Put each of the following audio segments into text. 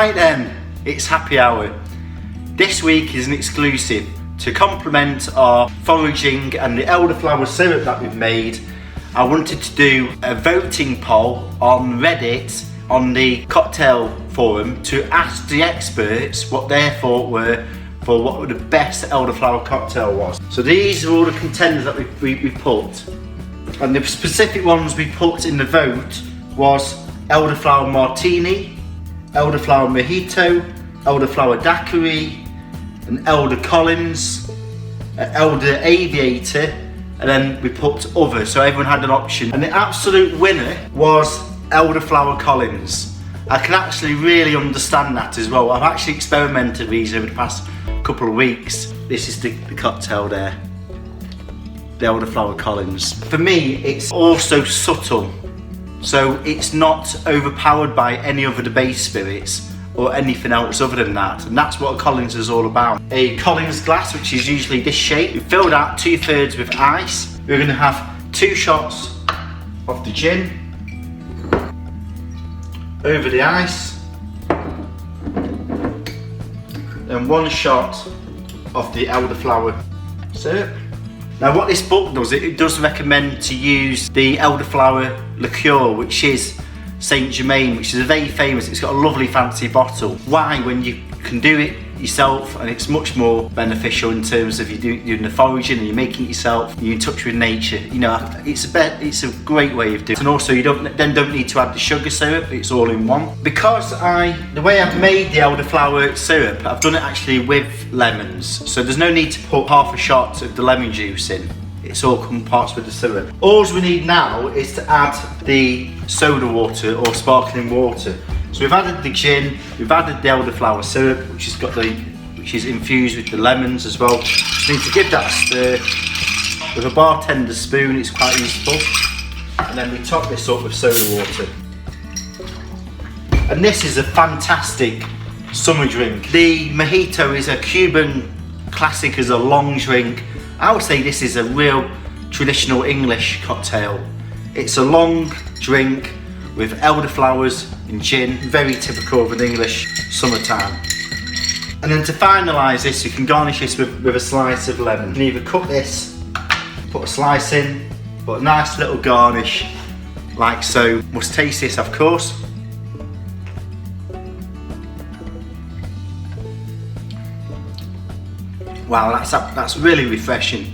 Right then, it's happy hour. This week is an exclusive. To complement our foraging and the elderflower syrup that we've made, I wanted to do a voting poll on Reddit on the cocktail forum to ask the experts what their thought were for what the best elderflower cocktail was. So these are all the contenders that we put. And the specific ones we put in the vote was elderflower martini, elderflower mojito, elderflower daiquiri, an Elder Collins, an Elder Aviator, and then we put other, so everyone had an option. And the absolute winner was Elderflower Collins. I can actually really understand that as well. I've actually experimented with these over the past couple of weeks. This is the cocktail there, the Elderflower Collins. For me, it's also subtle, so it's not overpowered by any other base spirits or anything else other than that, and that's what a Collins is all about. A Collins glass, which is usually this shape, we filled out 2/3 with ice. We're going to have 2 shots of the gin over the ice and 1 shot of the elderflower syrup. Now what this book does, it does recommend to use the elderflower liqueur, which is Saint Germain, which is very famous. It's got a lovely fancy bottle. Why? When you can do it yourself, and it's much more beneficial in terms of you doing the foraging and you're making it yourself, you're in touch with nature. You know, it's a great way of doing it. And also you don't need to add the sugar syrup, it's all in one. Because the way I've made the elderflower syrup, I've done it actually with lemons, so there's no need to put half a shot of the lemon juice in. It's all comparts with the syrup. All we need now is to add the soda water or sparkling water. So we've added the gin, we've added the elderflower syrup, which is infused with the lemons as well. Just need to give that a stir with a bartender's spoon. It's quite useful. And then we top this up with soda water. And this is a fantastic summer drink. The mojito is a Cuban classic as a long drink. I would say this is a real traditional English cocktail. It's a long drink with elderflowers and gin, very typical of an English summertime. And then to finalise this, you can garnish this with a slice of lemon. You can either cut this, put a slice in, put a nice little garnish, like so. Must taste this, of course. Wow, that's really refreshing,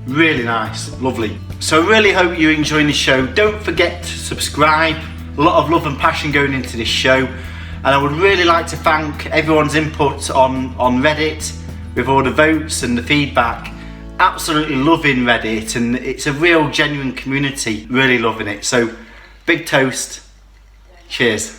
really nice, lovely. So I really hope you're enjoying the show. Don't forget to subscribe. A lot of love and passion going into this show, and I would really like to thank everyone's input on Reddit with all the votes and the feedback. Absolutely loving Reddit, and it's a real genuine community, really loving it. So big toast, cheers.